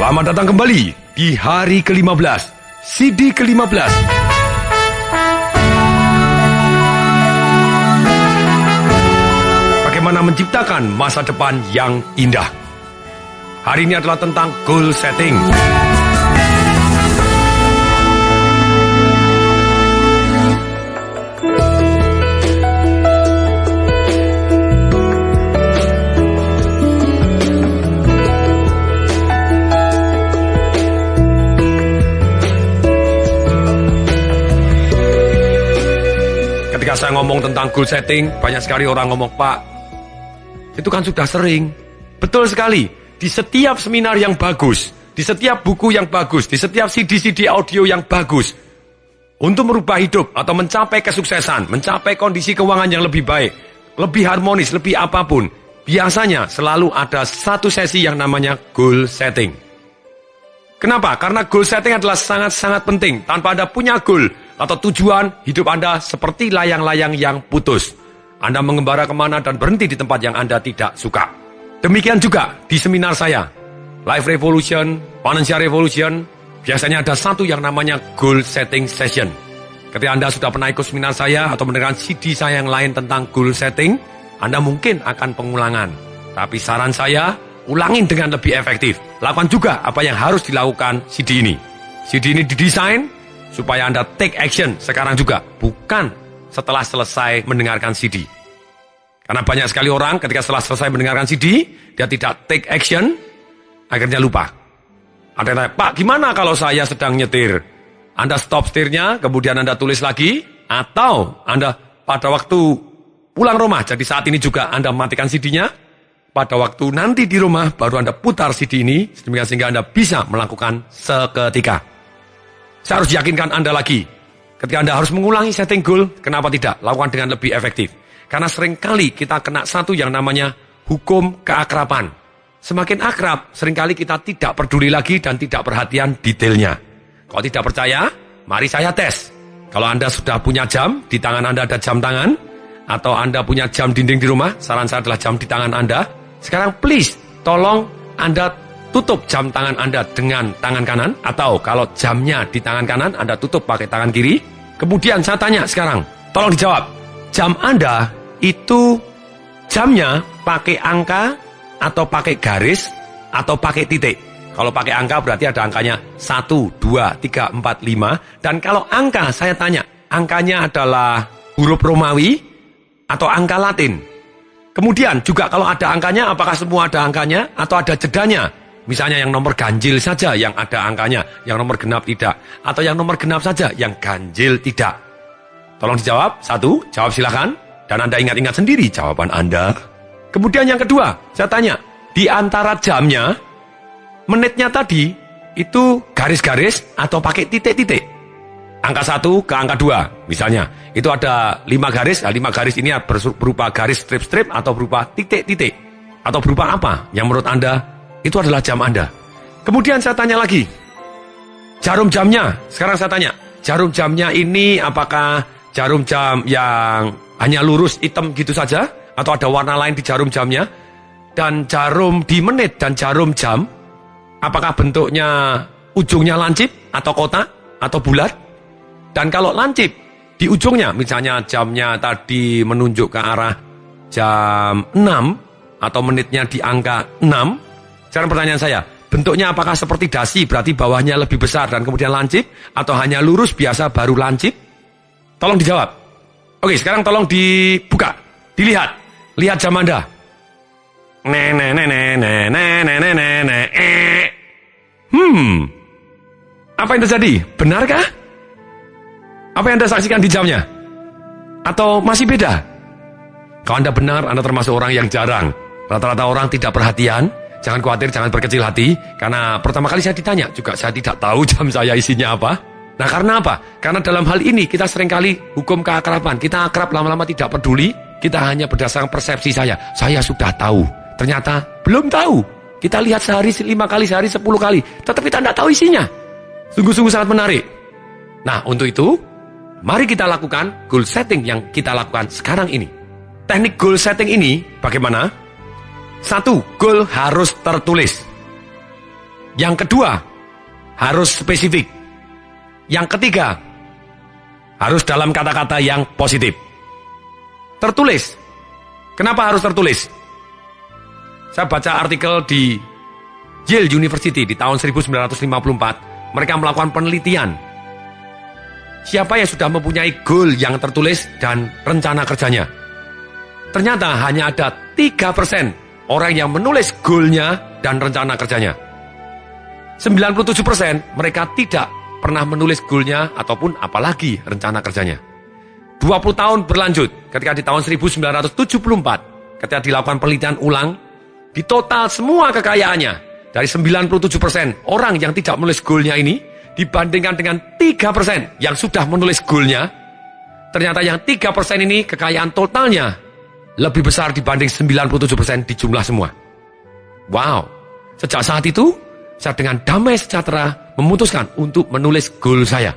Selamat datang kembali di hari ke-15, CD ke-15. Bagaimana menciptakan masa depan yang indah. Hari ini adalah tentang goal setting. Ketika saya ngomong tentang goal setting, banyak sekali orang ngomong, Pak, itu kan sudah sering. Betul sekali. Di setiap seminar yang bagus, di setiap buku yang bagus, di setiap CD-CD audio yang bagus, untuk merubah hidup atau mencapai kesuksesan, mencapai kondisi keuangan yang lebih baik, lebih harmonis, lebih apapun, biasanya selalu ada satu sesi yang namanya goal setting. Kenapa? Karena goal setting adalah sangat-sangat penting. Tanpa Anda punya goal atau tujuan, hidup Anda seperti layang-layang yang putus. Anda mengembara kemana dan berhenti di tempat yang Anda tidak suka. Demikian juga di seminar saya, Life Revolution, Financial Revolution, biasanya ada satu yang namanya goal setting session. Ketika Anda sudah pernah ikut seminar saya atau mendengar CD saya yang lain tentang goal setting, Anda mungkin akan pengulangan. Tapi saran saya, ulangin dengan lebih efektif. Lakukan juga apa yang harus dilakukan CD ini. CD ini didesain supaya Anda take action sekarang juga, bukan setelah selesai mendengarkan CD. Karena banyak sekali orang ketika setelah selesai mendengarkan CD, dia tidak take action, akhirnya lupa. Ada yang tanya, Pak, gimana kalau saya sedang nyetir? Anda stop setirnya, kemudian Anda tulis lagi, atau Anda pada waktu pulang rumah, jadi saat ini juga Anda matikan CD-nya, pada waktu nanti di rumah baru Anda putar CD ini, sehingga Anda bisa melakukan seketika. Saya harus yakinkan Anda lagi, ketika Anda harus mengulangi setting goal, kenapa tidak? Lakukan dengan lebih efektif. Karena seringkali kita kena satu yang namanya hukum keakraban. Semakin akrab, seringkali kita tidak peduli lagi dan tidak perhatian detailnya. Kalau tidak percaya, mari saya tes. Kalau Anda sudah punya jam, di tangan Anda ada jam tangan, atau Anda punya jam dinding di rumah, saran saya adalah jam di tangan Anda. Sekarang please, tolong Anda tutup jam tangan Anda dengan tangan kanan, atau kalau jamnya di tangan kanan, Anda tutup pakai tangan kiri. Kemudian saya tanya sekarang, tolong dijawab, jam Anda itu jamnya pakai angka, atau pakai garis, atau pakai titik. Kalau pakai angka berarti ada angkanya 1, 2, 3, 4, 5. Dan kalau angka, saya tanya, angkanya adalah huruf Romawi atau angka Latin. Kemudian juga kalau ada angkanya, apakah semua ada angkanya atau ada jedanya? Misalnya yang nomor ganjil saja yang ada angkanya, yang nomor genap tidak. Atau yang nomor genap saja yang ganjil tidak. Tolong dijawab. 1, jawab silakan. Dan Anda ingat-ingat sendiri jawaban Anda. Kemudian yang kedua, saya tanya, di antara jamnya, menitnya tadi, itu garis-garis atau pakai titik-titik? Angka 1 ke angka 2, misalnya. Itu ada 5 garis, 5 garis ini berupa garis strip-strip atau berupa titik-titik. Atau berupa apa yang menurut Anda, itu adalah jam Anda. Kemudian saya tanya lagi, jarum jamnya, sekarang saya tanya, jarum jamnya ini apakah jarum jam yang hanya lurus hitam gitu saja? Atau ada warna lain di jarum jamnya? Dan jarum di menit dan jarum jam, apakah bentuknya ujungnya lancip atau kotak atau bulat? Dan kalau lancip di ujungnya, misalnya jamnya tadi menunjuk ke arah jam 6 atau menitnya di angka 6, sekarang pertanyaan saya, bentuknya apakah seperti dasi, berarti bawahnya lebih besar dan kemudian lancip, atau hanya lurus biasa baru lancip? Tolong dijawab. Oke, sekarang tolong dibuka, dilihat, lihat jam Anda. Apa yang terjadi? Benarkah? Apa yang Anda saksikan di jamnya? Atau masih beda? Kalau Anda benar, Anda termasuk orang yang jarang. Rata-rata orang tidak perhatian. Jangan khawatir, jangan berkecil hati. Karena pertama kali saya ditanya, juga saya tidak tahu jam saya isinya apa. Nah, karena apa? Karena dalam hal ini kita seringkali hukum keakraban. Kita akrab lama-lama tidak peduli. Kita hanya berdasarkan persepsi saya. Saya sudah tahu. Ternyata belum tahu. Kita lihat sehari 5 kali, sehari 10 kali. Tetapi kita tidak tahu isinya. Sungguh-sungguh sangat menarik. Nah, untuk itu, mari kita lakukan goal setting yang kita lakukan sekarang ini. Teknik goal setting ini bagaimana? 1, goal harus tertulis. Yang kedua, harus spesifik. Yang ketiga, harus dalam kata-kata yang positif. Tertulis. Kenapa harus tertulis? Saya baca artikel di Yale University di tahun 1954. Mereka melakukan penelitian. Siapa yang sudah mempunyai goal yang tertulis dan rencana kerjanya? Ternyata hanya ada 3% orang yang menulis goalnya dan rencana kerjanya. 97% mereka tidak pernah menulis goalnya ataupun apalagi rencana kerjanya. 20 tahun berlanjut, ketika di tahun 1974, ketika dilakukan penelitian ulang, di total semua kekayaannya, dari 97% orang yang tidak menulis goalnya ini, dibandingkan dengan 3% yang sudah menulis goalnya, ternyata yang 3% ini kekayaan totalnya lebih besar dibanding 97% di jumlah semua. Wow, sejak saat itu, saya dengan damai sejahtera memutuskan untuk menulis goal saya.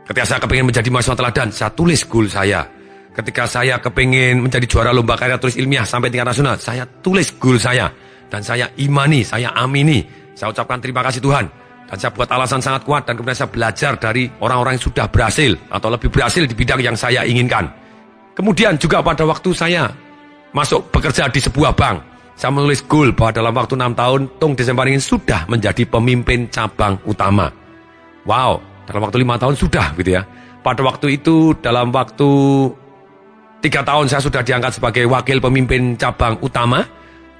Ketika saya kepingin menjadi mahasiswa teladan, saya tulis goal saya. Ketika saya kepingin menjadi juara lomba karya tulis ilmiah sampai tingkat nasional, saya tulis goal saya. Dan saya imani, saya amini, saya ucapkan terima kasih Tuhan. Dan saya buat alasan sangat kuat dan kemudian saya belajar dari orang-orang yang sudah berhasil atau lebih berhasil di bidang yang saya inginkan. Kemudian juga pada waktu saya masuk bekerja di sebuah bank, saya menulis goal bahwa dalam waktu 6 tahun, Tung Desembaringin sudah menjadi pemimpin cabang utama. Wow, dalam waktu 5 tahun sudah gitu ya. Pada waktu itu, dalam waktu 3 tahun saya sudah diangkat sebagai wakil pemimpin cabang utama.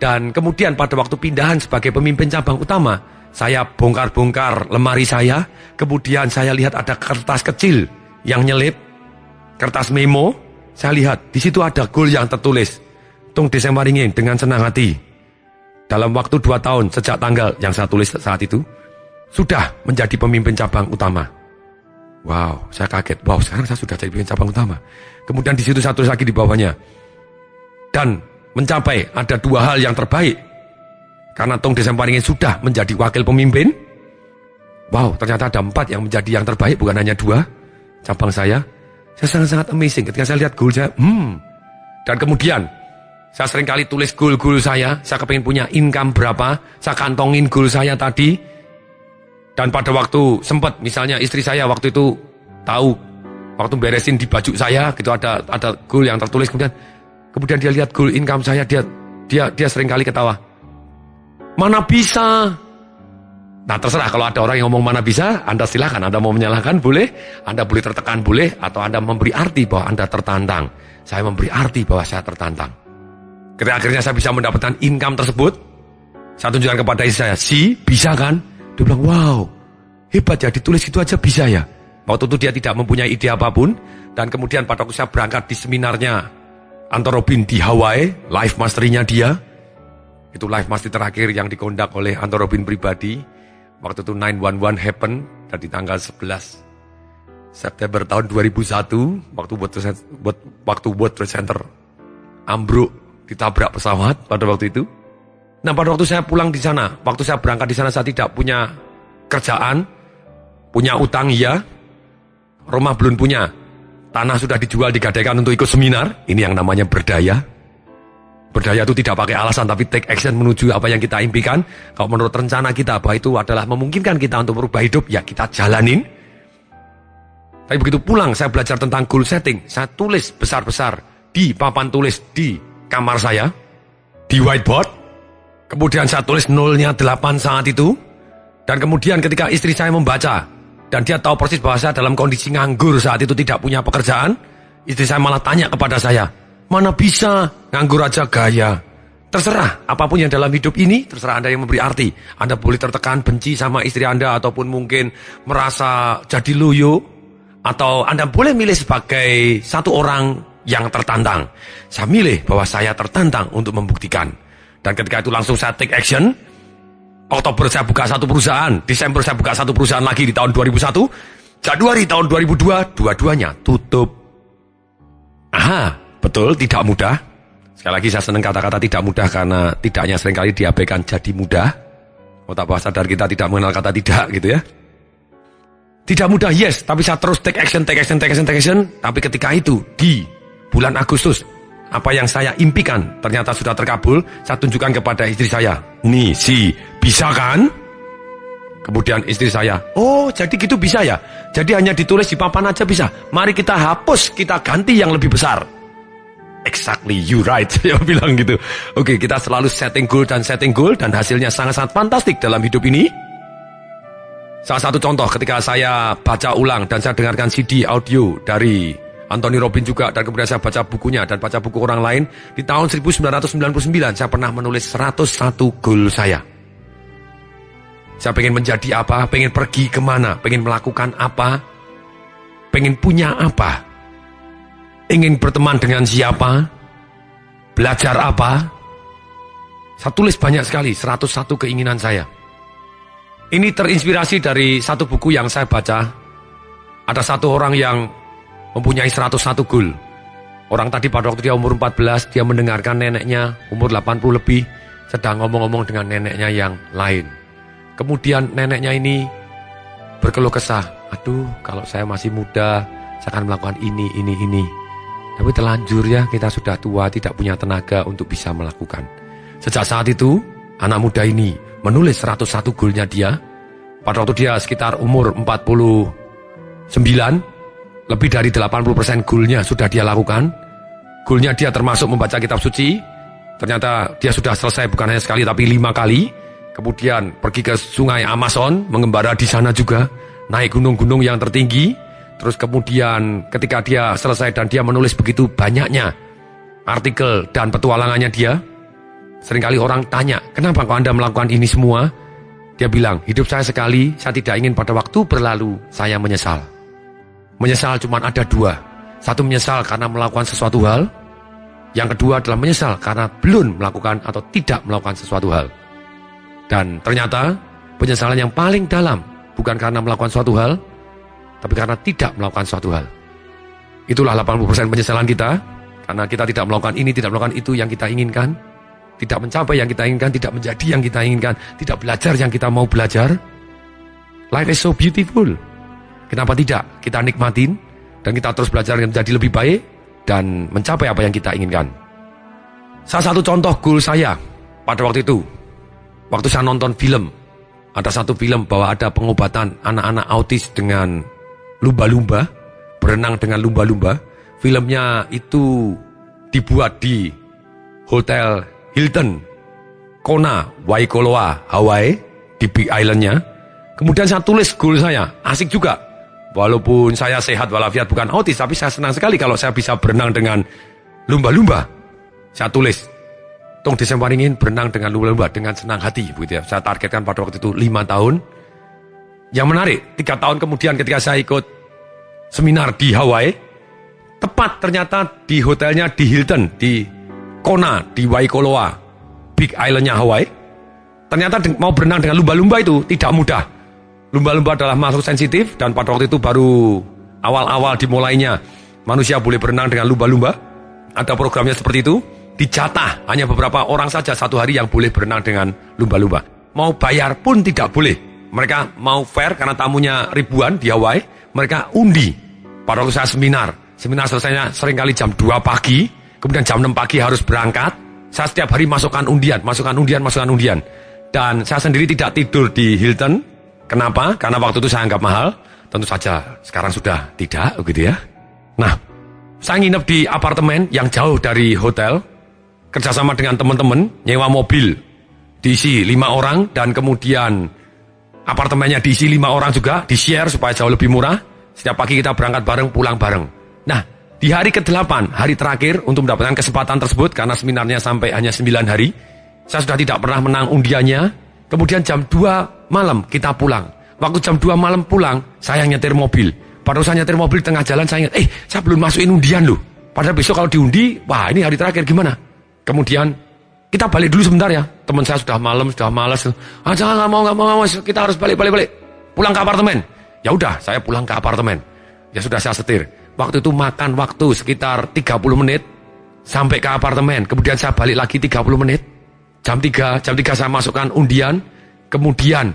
Dan kemudian pada waktu pindahan sebagai pemimpin cabang utama, saya bongkar-bongkar lemari saya. Kemudian saya lihat ada kertas kecil yang nyelip, kertas memo. Saya lihat di situ ada goal yang tertulis, Tung Desembaringin dengan senang hati. Dalam waktu 2 tahun sejak tanggal yang saya tulis saat itu, sudah menjadi pemimpin cabang utama. Wow, saya kaget. Wow, sekarang saya sudah jadi pemimpin cabang utama. Kemudian di situ saya tulis lagi di bawahnya. Dan mencapai ada 2 hal yang terbaik. Karena Tung Desembaringin sudah menjadi wakil pemimpin. Wow, ternyata ada 4 yang menjadi yang terbaik, bukan hanya 2 cabang saya. Saya sangat-sangat amazing ketika saya lihat goal saya. Dan kemudian saya seringkali tulis goal-goal saya kepingin punya income berapa, saya kantongin goal saya tadi. Dan pada waktu sempat, misalnya istri saya waktu itu tahu, waktu beresin di baju saya, gitu ada goal yang tertulis, kemudian dia lihat goal income saya, dia seringkali ketawa. Mana bisa? Nah terserah, kalau ada orang yang ngomong mana bisa, Anda silakan, Anda mau menyalahkan boleh, Anda boleh tertekan boleh, atau Anda memberi arti bahwa Anda tertantang. Saya memberi arti bahwa saya tertantang. Ketika akhirnya saya bisa mendapatkan income tersebut, saya tunjukkan kepada istri saya, si bisa kan? Dia bilang, wow, hebat ya, ditulis gitu aja bisa ya. Waktu itu dia tidak mempunyai ide apapun, dan kemudian pada waktu saya berangkat di seminarnya Anthony Robbins di Hawaii, life mastery-nya dia, itu life mastery terakhir yang dikondak oleh Anthony Robbins pribadi. Waktu itu 9/11 happen, dan di tanggal 11 September tahun 2001, waktu World Trade Center ambruk, ditabrak pesawat pada waktu itu. Nah pada waktu saya pulang di sana, waktu saya berangkat di sana, saya tidak punya kerjaan, punya utang iya, rumah belum punya, tanah sudah dijual, digadaikan untuk ikut seminar. Ini yang namanya berdaya. Berdaya itu tidak pakai alasan, tapi take action menuju apa yang kita impikan. Kalau menurut rencana kita bahwa itu adalah memungkinkan kita untuk merubah hidup, ya kita jalanin. Tapi begitu pulang, saya belajar tentang goal setting. Saya tulis besar-besar di papan tulis di kamar saya, di whiteboard. Kemudian saya tulis 0-nya 8 saat itu. Dan kemudian ketika istri saya membaca, dan dia tahu persis bahwa saya dalam kondisi nganggur saat itu, tidak punya pekerjaan, istri saya malah tanya kepada saya, mana bisa, nganggur aja gaya. Terserah, apapun yang dalam hidup ini, terserah Anda yang memberi arti. Anda boleh tertekan, benci sama istri Anda, ataupun mungkin merasa jadi loyo, atau Anda boleh milih sebagai satu orang yang tertantang. Saya milih bahwa saya tertantang untuk membuktikan. Dan ketika itu langsung saya take action. Oktober saya buka satu perusahaan, Desember saya buka satu perusahaan lagi di tahun 2001, Januari tahun 2002, dua-duanya tutup. Aha. Betul, tidak mudah. Sekali lagi saya senang kata-kata tidak mudah, karena tidaknya seringkali diabaikan jadi mudah. Otak bawah sadar kita tidak mengenal kata tidak gitu ya. Tidak mudah, yes, tapi saya terus take action. Tapi ketika itu, di bulan Agustus, apa yang saya impikan ternyata sudah terkabul. Saya tunjukkan kepada istri saya, nih si bisa kan? Kemudian istri saya, oh jadi gitu bisa ya? Jadi hanya ditulis di papan aja bisa? Mari kita hapus, kita ganti yang lebih besar. Exactly, you right, saya bilang gitu. Oke, kita selalu setting goal dan hasilnya sangat-sangat fantastik dalam hidup ini. Salah satu contoh ketika saya baca ulang dan saya dengarkan CD audio dari Anthony Robbins juga, dan kemudian saya baca bukunya dan baca buku orang lain, di tahun 1999 saya pernah menulis 101 goal saya. Saya pengen menjadi apa, pengen pergi kemana, pengen melakukan apa, pengen punya apa, ingin berteman dengan siapa, belajar apa. Saya tulis banyak sekali, 101 keinginan saya. Ini terinspirasi dari satu buku yang saya baca. Ada satu orang yang mempunyai 101 goal. Orang tadi pada waktu dia umur 14, dia mendengarkan neneknya umur 80 lebih sedang ngomong-ngomong dengan neneknya yang lain. Kemudian neneknya ini berkeluh kesah. Aduh, kalau saya masih muda, saya akan melakukan ini. Tapi terlanjur ya, kita sudah tua, tidak punya tenaga untuk bisa melakukan. Sejak saat itu, anak muda ini menulis 101 goalnya dia. Pada waktu dia sekitar umur 49, lebih dari 80% goalnya sudah dia lakukan. Goalnya dia termasuk membaca kitab suci. Ternyata dia sudah selesai bukan hanya sekali tapi 5 kali. Kemudian pergi ke sungai Amazon, mengembara di sana juga, naik gunung-gunung yang tertinggi. Terus kemudian ketika dia selesai dan dia menulis begitu banyaknya artikel dan petualangannya dia, seringkali orang tanya, kenapa kok Anda melakukan ini semua? Dia bilang, hidup saya sekali, saya tidak ingin pada waktu berlalu, saya menyesal. Menyesal cuma ada 2. Satu menyesal karena melakukan sesuatu hal. Yang kedua adalah menyesal karena belum melakukan atau tidak melakukan sesuatu hal. Dan ternyata penyesalan yang paling dalam bukan karena melakukan suatu hal, tapi karena tidak melakukan suatu hal. Itulah 80% penyesalan kita, karena kita tidak melakukan ini, tidak melakukan itu yang kita inginkan, tidak mencapai yang kita inginkan, tidak menjadi yang kita inginkan, tidak belajar yang kita mau belajar. Life is so beautiful. Kenapa tidak kita nikmatin dan kita terus belajar menjadi lebih baik dan mencapai apa yang kita inginkan. Salah satu contoh goal saya pada waktu itu, waktu saya nonton film, ada satu film bahwa ada pengobatan anak-anak autis dengan lumba-lumba, berenang dengan lumba-lumba. Filmnya itu dibuat di Hotel Hilton, Kona, Waikoloa, Hawaii, di Big Island-nya. Kemudian saya tulis goal saya, asik juga. Walaupun saya sehat walafiat bukan autis, tapi saya senang sekali kalau saya bisa berenang dengan lumba-lumba. Saya tulis, Tong Desember ingin berenang dengan lumba-lumba dengan senang hati, begitu ya. Saya targetkan pada waktu itu 5 tahun. Yang menarik, 3 tahun kemudian ketika saya ikut seminar di Hawaii, tepat ternyata di hotelnya di Hilton, di Kona, di Waikoloa, Big Island-nya Hawaii. Ternyata mau berenang dengan lumba-lumba itu tidak mudah. Lumba-lumba adalah makhluk sensitif dan pada waktu itu baru awal-awal dimulainya manusia boleh berenang dengan lumba-lumba. Ada programnya seperti itu. Dijatah hanya beberapa orang saja satu hari yang boleh berenang dengan lumba-lumba. Mau bayar pun tidak boleh. Mereka mau fair karena tamunya ribuan di Hawaii. Mereka undi. Pada waktu saya seminar selesainya seringkali jam 2 pagi. Kemudian jam 6 pagi harus berangkat. Saya setiap hari masukkan undian. Dan saya sendiri tidak tidur di Hilton. Kenapa? Karena waktu itu saya anggap mahal. Tentu saja sekarang sudah tidak, begitu ya. Nah, saya nginep di apartemen yang jauh dari hotel. Kerjasama dengan teman-teman, nyewa mobil. Diisi 5 orang dan kemudian apartemennya diisi 5 orang juga. Di-share supaya jauh lebih murah. Setiap pagi kita berangkat bareng, pulang bareng. Nah, di hari ke-8, hari terakhir untuk mendapatkan kesempatan tersebut, karena seminarnya sampai hanya 9 hari, saya sudah tidak pernah menang undiannya. Kemudian jam 2 malam kita pulang. Waktu jam 2 malam pulang, saya nyetir mobil. Pada saya nyetir mobil tengah jalan, saya ingat, saya belum masukin undian loh. Padahal besok kalau diundi, wah ini hari terakhir gimana? Kemudian, kita balik dulu sebentar ya. Teman saya sudah malam, sudah malas. Jangan, nggak mau, kita harus balik. Pulang ke apartemen. Ya udah, saya pulang ke apartemen. Ya sudah saya setir. Waktu itu makan waktu sekitar 30 menit sampai ke apartemen. Kemudian saya balik lagi 30 menit. Jam 3 saya masukkan undian. Kemudian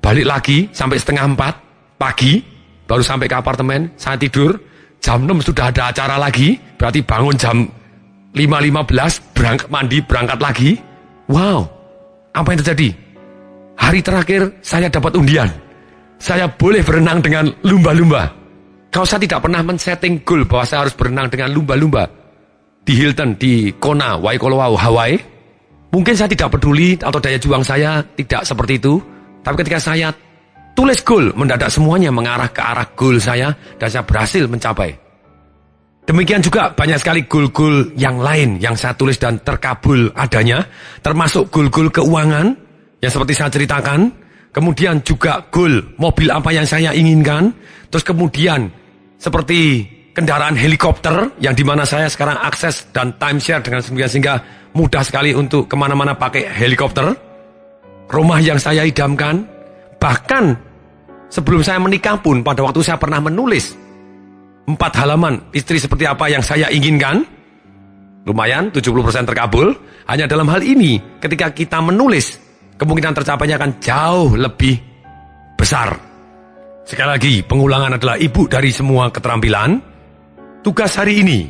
balik lagi sampai setengah 4 pagi. Baru sampai ke apartemen. Saya tidur. Jam 6 sudah ada acara lagi. Berarti bangun jam 5.15. Berangkat mandi, berangkat lagi. Wow. Apa yang terjadi? Hari terakhir saya dapat undian. Saya boleh berenang dengan lumba-lumba. Kalau saya tidak pernah men-setting goal bahwa saya harus berenang dengan lumba-lumba di Hilton, di Kona, Waikoloa, Hawaii, mungkin saya tidak peduli atau daya juang saya tidak seperti itu. Tapi ketika saya tulis goal, mendadak semuanya mengarah ke arah goal saya dan saya berhasil mencapai. Demikian juga banyak sekali goal-goal yang lain yang saya tulis dan terkabul adanya, termasuk goal-goal keuangan yang seperti saya ceritakan, kemudian juga goal mobil apa yang saya inginkan, terus kemudian seperti kendaraan helikopter yang dimana saya sekarang akses dan timeshare dengan sehingga mudah sekali untuk kemana-mana pakai helikopter, rumah yang saya idamkan. Bahkan sebelum saya menikah pun pada waktu saya pernah menulis 4 halaman istri seperti apa yang saya inginkan. Lumayan 70% terkabul. Hanya dalam hal ini ketika kita menulis, kemungkinan tercapainya akan jauh lebih besar. Sekali lagi, pengulangan adalah ibu dari semua keterampilan. Tugas hari ini,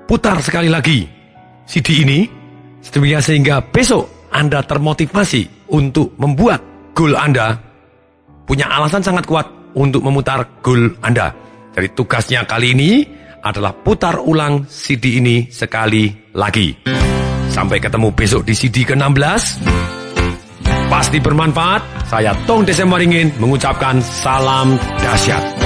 putar sekali lagi CD ini sedemikian sehingga besok Anda termotivasi untuk membuat goal Anda, punya alasan sangat kuat untuk memutar goal Anda. Jadi tugasnya kali ini adalah putar ulang CD ini sekali lagi. Sampai ketemu besok di CD ke-16. Pasti bermanfaat. Saya Tong Desem Waringin mengucapkan salam dahsyat.